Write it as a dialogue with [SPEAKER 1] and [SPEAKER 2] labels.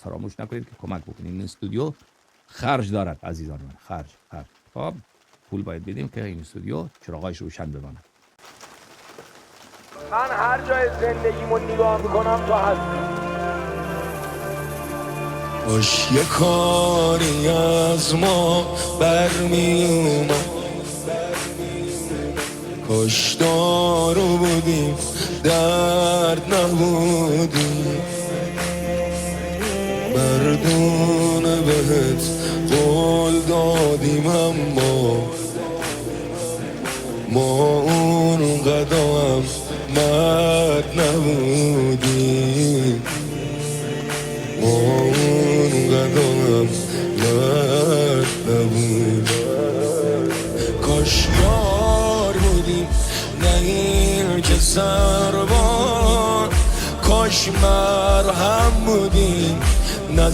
[SPEAKER 1] فراموش نکنید که کمک بکنید. این استودیو خرج دارد عزیزان من، خرج. خب پول باید بدیم که این استودیو چراغایش روشن بمانه.
[SPEAKER 2] من هر جای زندگیمو نگاه میکنم تو هستی.
[SPEAKER 3] کاش یه کاری از ما برمی اومد، کاش دارو بودیم درد نبودیم. مردونه بهت قول دادیم اما ما اون قدم مرد نبودیم. ما اون قدم مرد نبودیم. کاش یار بودیم نه این که سربان، کاش مرهم بودیم نه